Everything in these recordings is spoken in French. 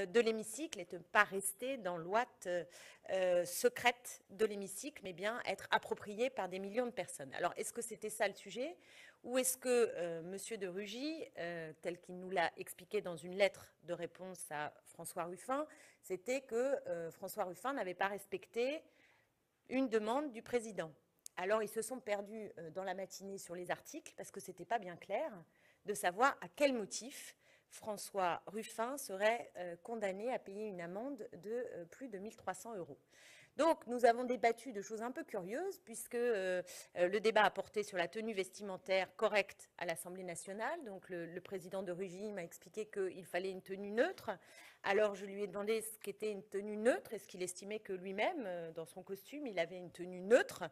de l'hémicycle et de ne pas rester dans l'ouate secrète de l'hémicycle, mais bien être approprié par des millions de personnes. Alors, est-ce que c'était ça le sujet, ou est-ce que M. de Rugy, tel qu'il nous l'a expliqué dans une lettre de réponse à François Ruffin, c'était que François Ruffin n'avait pas respecté une demande du président? Alors, ils se sont perdus dans la matinée sur les articles parce que ce n'était pas bien clair de savoir à quel motif François Ruffin serait condamné à payer une amende de plus de 1 300 €. Donc, nous avons débattu de choses un peu curieuses, puisque le débat a porté sur la tenue vestimentaire correcte à l'Assemblée nationale. Donc, le président de Rugy m'a expliqué qu'il fallait une tenue neutre. Alors, je lui ai demandé ce qu'était une tenue neutre. Est-ce qu'il estimait que lui-même, dans son costume, il avait une tenue neutre?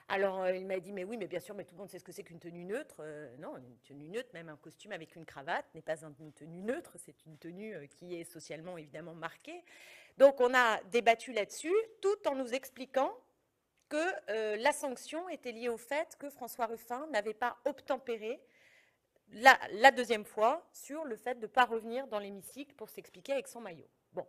Alors, il m'a dit, mais oui, mais bien sûr, mais tout le monde sait ce que c'est qu'une tenue neutre. Non, une tenue neutre, même un costume avec une cravate, n'est pas une tenue neutre. C'est une tenue qui est socialement, évidemment, marquée. Donc, on a débattu là-dessus, tout en nous expliquant que la sanction était liée au fait que François Ruffin n'avait pas obtempéré la deuxième fois sur le fait de ne pas revenir dans l'hémicycle pour s'expliquer avec son maillot. Bon.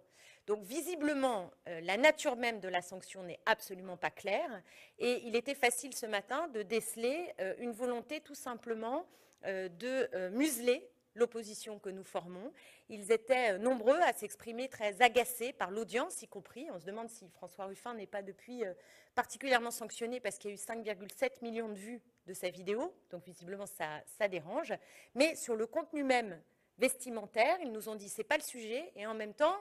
Donc, visiblement, la nature même de la sanction n'est absolument pas claire. Et il était facile ce matin de déceler une volonté tout simplement de museler l'opposition que nous formons. Ils étaient nombreux à s'exprimer très agacés par l'audience, y compris. On se demande si François Ruffin n'est pas depuis particulièrement sanctionné parce qu'il y a eu 5,7 millions de vues de sa vidéo. Donc, visiblement, ça dérange. Mais sur le contenu même vestimentaire, ils nous ont dit que ce n'est pas le sujet. Et en même temps,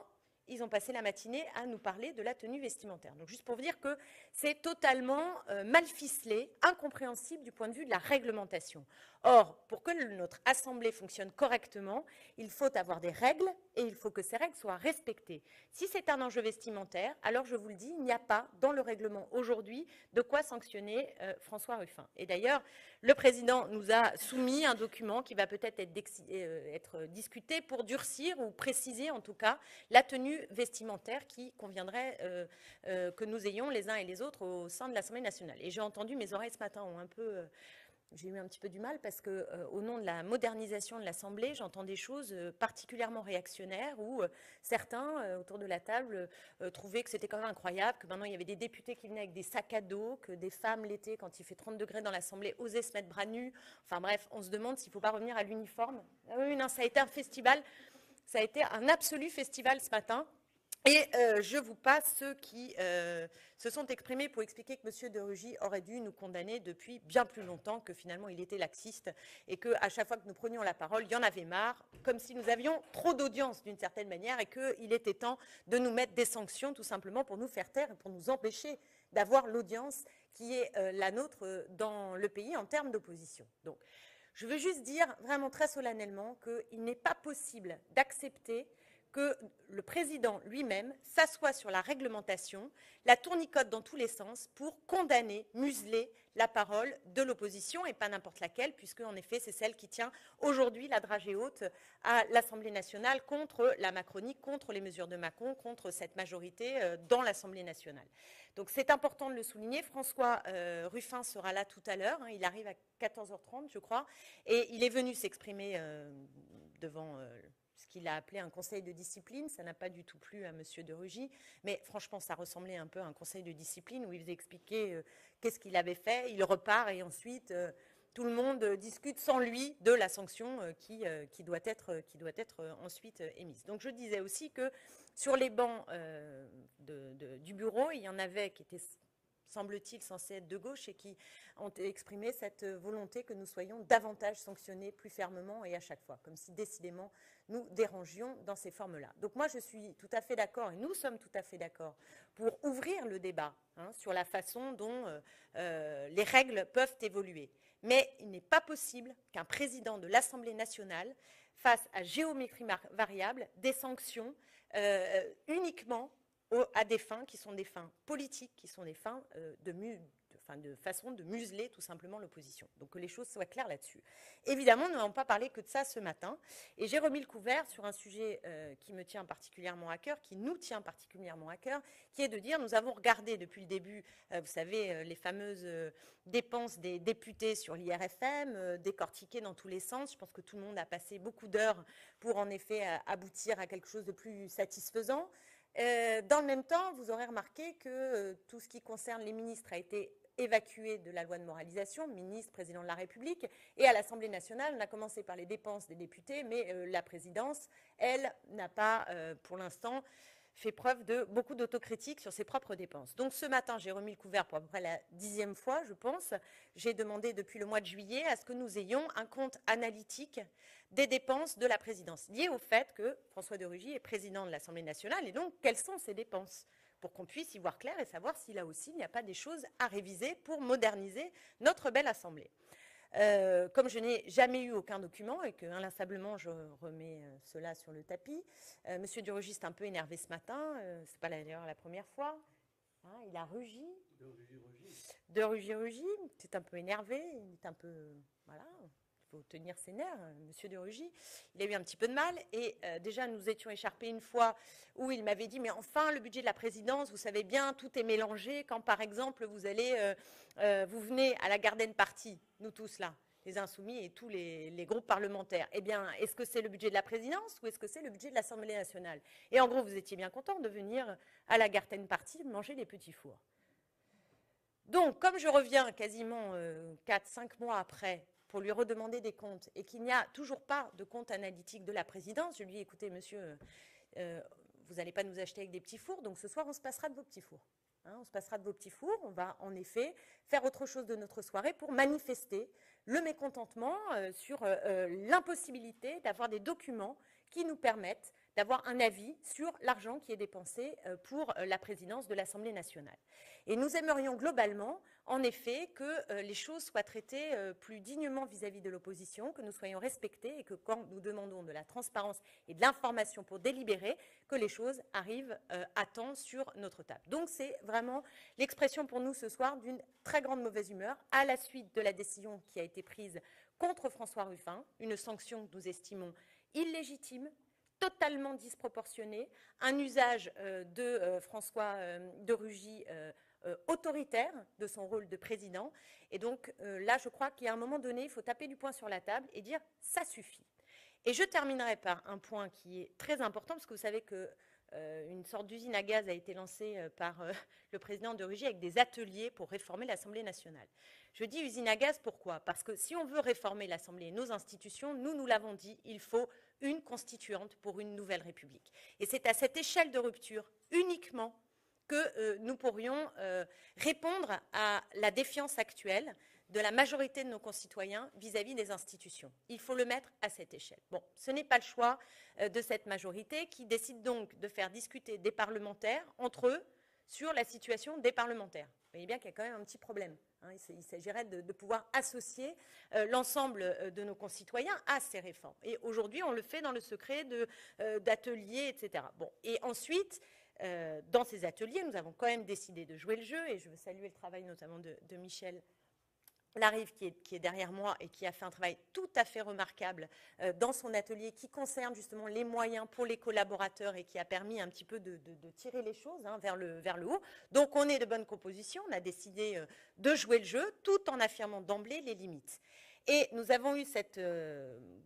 ils ont passé la matinée à nous parler de la tenue vestimentaire. Donc, juste pour vous dire que c'est totalement mal ficelé, incompréhensible du point de vue de la réglementation. Or, pour que notre Assemblée fonctionne correctement, il faut avoir des règles et il faut que ces règles soient respectées. Si c'est un enjeu vestimentaire, alors je vous le dis, il n'y a pas dans le règlement aujourd'hui de quoi sanctionner François Ruffin. Et d'ailleurs, le président nous a soumis un document qui va peut-être être discuté pour durcir ou préciser en tout cas la tenue vestimentaire qui conviendrait que nous ayons les uns et les autres au sein de l'Assemblée nationale. Et j'ai entendu, mes oreilles ce matin ont un peu... j'ai eu un petit peu du mal parce qu'au nom de la modernisation de l'Assemblée, j'entends des choses particulièrement réactionnaires où certains, autour de la table, trouvaient que c'était quand même incroyable, que maintenant il y avait des députés qui venaient avec des sacs à dos, que des femmes l'été, quand il fait 30 degrés dans l'Assemblée, osaient se mettre bras nus. Enfin bref, on se demande s'il ne faut pas revenir à l'uniforme. Ah oui, non, ça a été un festival, ça a été un absolu festival ce matin. Et je vous passe ceux qui se sont exprimés pour expliquer que M. de Rugy aurait dû nous condamner depuis bien plus longtemps, que finalement il était laxiste et qu'à chaque fois que nous prenions la parole, il y en avait marre, comme si nous avions trop d'audience d'une certaine manière et qu'il était temps de nous mettre des sanctions tout simplement pour nous faire taire et pour nous empêcher d'avoir l'audience qui est la nôtre dans le pays en termes d'opposition. Donc, je veux juste dire vraiment très solennellement qu'il n'est pas possible d'accepter que le président lui-même s'assoit sur la réglementation, la tournicote dans tous les sens pour condamner, museler la parole de l'opposition et pas n'importe laquelle, puisque en effet c'est celle qui tient aujourd'hui la dragée haute à l'Assemblée nationale contre la Macronie, contre les mesures de Macron, contre cette majorité dans l'Assemblée nationale. Donc c'est important de le souligner. François Ruffin sera là tout à l'heure, il arrive à 14h30 je crois, et il est venu s'exprimer devant... ce qu'il a appelé un conseil de discipline. Ça n'a pas du tout plu à M. de Rugy, mais franchement, ça ressemblait un peu à un conseil de discipline où il faisait expliquer qu'est-ce qu'il avait fait, il repart et ensuite tout le monde discute sans lui de la sanction qui doit être ensuite émise. Donc je disais aussi que sur les bancs du bureau, il y en avait qui étaient semble-t-il, censés être de gauche et qui ont exprimé cette volonté que nous soyons davantage sanctionnés plus fermement et à chaque fois, comme si décidément nous dérangions dans ces formes-là. Donc moi, je suis tout à fait d'accord, et nous sommes tout à fait d'accord, pour ouvrir le débat sur la façon dont les règles peuvent évoluer. Mais il n'est pas possible qu'un président de l'Assemblée nationale fasse à géométrie variable des sanctions uniquement à des fins qui sont des fins politiques, qui sont des fins de façon de museler tout simplement l'opposition. Donc que les choses soient claires là-dessus. Évidemment, nous n'avons pas parlé que de ça ce matin, et j'ai remis le couvert sur un sujet qui me tient particulièrement à cœur, qui nous tient particulièrement à cœur, qui est de dire, nous avons regardé depuis le début, vous savez, les fameuses dépenses des députés sur l'IRFM, décortiquées dans tous les sens. Je pense que tout le monde a passé beaucoup d'heures pour en effet aboutir à quelque chose de plus satisfaisant. Dans le même temps, vous aurez remarqué que tout ce qui concerne les ministres a été évacué de la loi de moralisation, ministre, président de la République, et à l'Assemblée nationale, on a commencé par les dépenses des députés, mais la présidence, elle, n'a pas, pour l'instant, fait preuve de beaucoup d'autocritique sur ses propres dépenses. Donc ce matin, j'ai remis le couvert pour à peu près la 10e fois, je pense. J'ai demandé depuis le mois de juillet à ce que nous ayons un compte analytique des dépenses de la présidence, lié au fait que François de Rugy est président de l'Assemblée nationale, et donc quelles sont ses dépenses, pour qu'on puisse y voir clair et savoir si là aussi il n'y a pas des choses à réviser pour moderniser notre belle Assemblée. Comme je n'ai jamais eu aucun document et que inlassablement je remets cela sur le tapis, Monsieur de Rugy est un peu énervé ce matin, c'est pas d'ailleurs la première fois, hein, il a rugi. De Rugy, c'est un peu énervé, il est un peu, voilà, il faut tenir ses nerfs, Monsieur de Rugy. Il a eu un petit peu de mal et déjà nous étions écharpés une fois où il m'avait dit mais enfin le budget de la présidence, vous savez bien, tout est mélangé quand par exemple vous allez, vous venez à la Garden Party, nous tous là, les Insoumis et tous les groupes parlementaires. Eh bien, est-ce que c'est le budget de la présidence ou est-ce que c'est le budget de l'Assemblée nationale? Et en gros, vous étiez bien content de venir à la Garden Party manger des petits fours. Donc, comme je reviens quasiment 4-5 mois après pour lui redemander des comptes et qu'il n'y a toujours pas de compte analytique de la présidence, je lui ai dit, écoutez, monsieur, vous n'allez pas nous acheter avec des petits fours, donc ce soir, on se passera de vos petits fours. Hein, on se passera de vos petits fours, on va en effet faire autre chose de notre soirée pour manifester le mécontentement sur l'impossibilité d'avoir des documents qui nous permettent d'avoir un avis sur l'argent qui est dépensé pour la présidence de l'Assemblée nationale. Et nous aimerions globalement, en effet, que les choses soient traitées plus dignement vis-à-vis de l'opposition, que nous soyons respectés et que quand nous demandons de la transparence et de l'information pour délibérer, que les choses arrivent à temps sur notre table. Donc c'est vraiment l'expression pour nous ce soir d'une très grande mauvaise humeur à la suite de la décision qui a été prise contre François Ruffin, une sanction que nous estimons illégitime, totalement disproportionné, un usage de François de Rugy autoritaire de son rôle de président. Et donc là, je crois qu'à un moment donné, il faut taper du poing sur la table et dire « ça suffit ». Et je terminerai par un point qui est très important, parce que vous savez que une sorte d'usine à gaz a été lancée par le président de Rugy avec des ateliers pour réformer l'Assemblée nationale. Je dis usine à gaz, pourquoi? Parce que si on veut réformer l'Assemblée et nos institutions, nous l'avons dit, il faut une constituante pour une nouvelle République. Et c'est à cette échelle de rupture uniquement que nous pourrions répondre à la défiance actuelle de la majorité de nos concitoyens vis-à-vis des institutions. Il faut le mettre à cette échelle. Bon, ce n'est pas le choix de cette majorité qui décide donc de faire discuter des parlementaires entre eux sur la situation des parlementaires. Vous voyez bien qu'il y a quand même un petit problème. Hein. Il s'agirait de pouvoir associer l'ensemble de nos concitoyens à ces réformes. Et aujourd'hui, on le fait dans le secret d'ateliers, etc. Bon. Et ensuite, dans ces ateliers, nous avons quand même décidé de jouer le jeu, et je veux saluer le travail notamment de Michel Larive qui est derrière moi et qui a fait un travail tout à fait remarquable dans son atelier qui concerne justement les moyens pour les collaborateurs et qui a permis un petit peu de tirer les choses vers le haut. Donc on est de bonne composition, on a décidé de jouer le jeu tout en affirmant d'emblée les limites. Et nous avons eu cette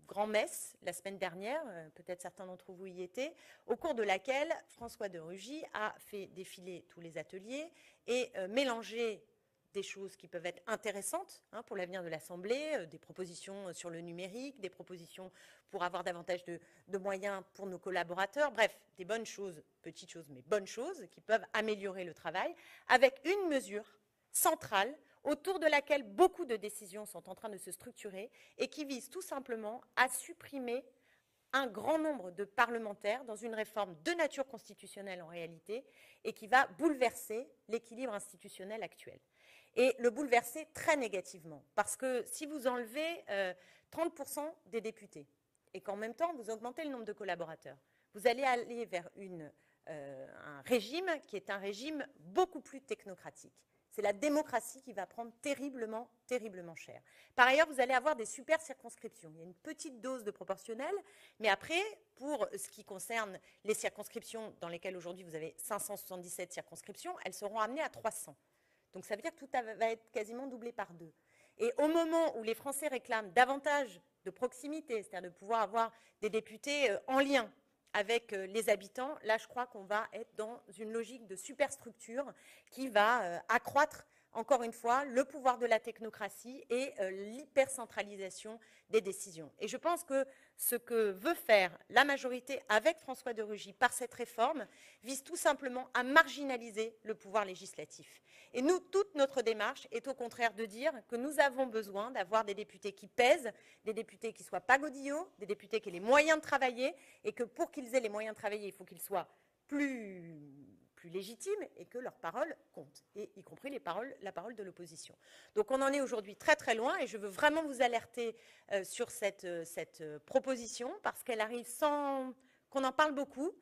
grand-messe la semaine dernière, peut-être certains d'entre vous y étaient, au cours de laquelle François de Rugy a fait défiler tous les ateliers et mélangé des choses qui peuvent être intéressantes pour l'avenir de l'Assemblée, des propositions sur le numérique, des propositions pour avoir davantage de moyens pour nos collaborateurs, bref, des bonnes choses, petites choses, mais bonnes choses qui peuvent améliorer le travail, avec une mesure centrale autour de laquelle beaucoup de décisions sont en train de se structurer et qui vise tout simplement à supprimer un grand nombre de parlementaires dans une réforme de nature constitutionnelle en réalité et qui va bouleverser l'équilibre institutionnel actuel. Et le bouleverser très négativement, parce que si vous enlevez 30% des députés et qu'en même temps vous augmentez le nombre de collaborateurs, vous allez aller vers un régime qui est un régime beaucoup plus technocratique. C'est la démocratie qui va prendre terriblement, terriblement cher. Par ailleurs, vous allez avoir des super circonscriptions. Il y a une petite dose de proportionnel, mais après, pour ce qui concerne les circonscriptions dans lesquelles aujourd'hui vous avez 577 circonscriptions, elles seront amenées à 300. Donc ça veut dire que tout va être quasiment doublé par 2. Et au moment où les Français réclament davantage de proximité, c'est-à-dire de pouvoir avoir des députés en lien avec les habitants, là je crois qu'on va être dans une logique de superstructure qui va accroître encore une fois le pouvoir de la technocratie et l'hypercentralisation des décisions. Et je pense que ce que veut faire la majorité avec François de Rugy par cette réforme vise tout simplement à marginaliser le pouvoir législatif. Et nous, toute notre démarche est au contraire de dire que nous avons besoin d'avoir des députés qui pèsent, des députés qui ne soient pas godillots, des députés qui aient les moyens de travailler, et que pour qu'ils aient les moyens de travailler, il faut qu'ils soient plus légitimes et que leur parole compte, et y compris la parole de l'opposition. Donc on en est aujourd'hui très très loin, et je veux vraiment vous alerter sur cette proposition, parce qu'elle arrive sans qu'on en parle beaucoup,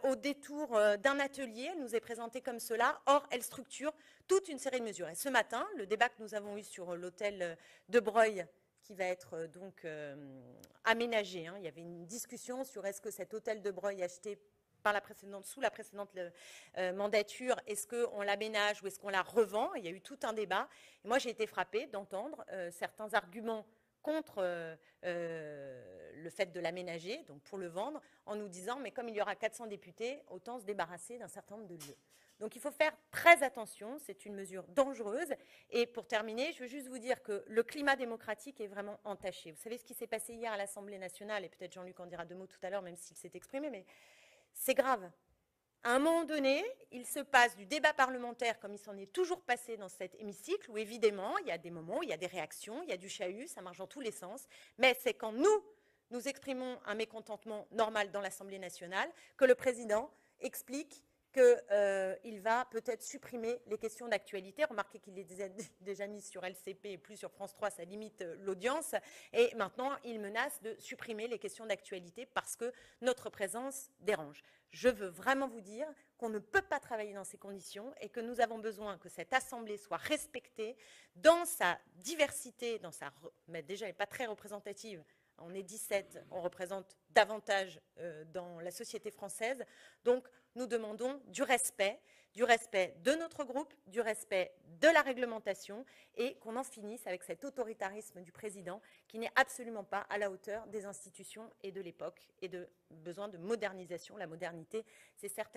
au détour d'un atelier. Elle nous est présentée comme cela. Or, elle structure toute une série de mesures. Et ce matin, le débat que nous avons eu sur l'hôtel de Breuil, qui va être donc aménagé, il y avait une discussion sur est-ce que cet hôtel de Breuil acheté sous la précédente mandature, est-ce qu'on l'aménage ou est-ce qu'on la revend? Il y a eu tout un débat. Et moi, j'ai été frappée d'entendre certains arguments contre le fait de l'aménager, donc pour le vendre, en nous disant, mais comme il y aura 400 députés, autant se débarrasser d'un certain nombre de lieux. Donc il faut faire très attention, c'est une mesure dangereuse. Et pour terminer, je veux juste vous dire que le climat démocratique est vraiment entaché. Vous savez ce qui s'est passé hier à l'Assemblée nationale, et peut-être Jean-Luc en dira 2 mots tout à l'heure, même s'il s'est exprimé, mais c'est grave. À un moment donné, il se passe du débat parlementaire comme il s'en est toujours passé dans cet hémicycle, où évidemment, il y a des moments où il y a des réactions, il y a du chahut, ça marche dans tous les sens, mais c'est quand nous exprimons un mécontentement normal dans l'Assemblée nationale, que le président explique qu'il va peut-être supprimer les questions d'actualité. Remarquez qu'il est déjà mis sur LCP et plus sur France 3, ça limite l'audience. Et maintenant, il menace de supprimer les questions d'actualité parce que notre présence dérange. Je veux vraiment vous dire qu'on ne peut pas travailler dans ces conditions et que nous avons besoin que cette Assemblée soit respectée dans sa diversité, mais déjà elle n'est pas très représentative. On est 17, on représente davantage dans la société française. Donc, nous demandons du respect de notre groupe, du respect de la réglementation et qu'on en finisse avec cet autoritarisme du président qui n'est absolument pas à la hauteur des institutions et de l'époque et de besoin de modernisation. La modernité, c'est certainement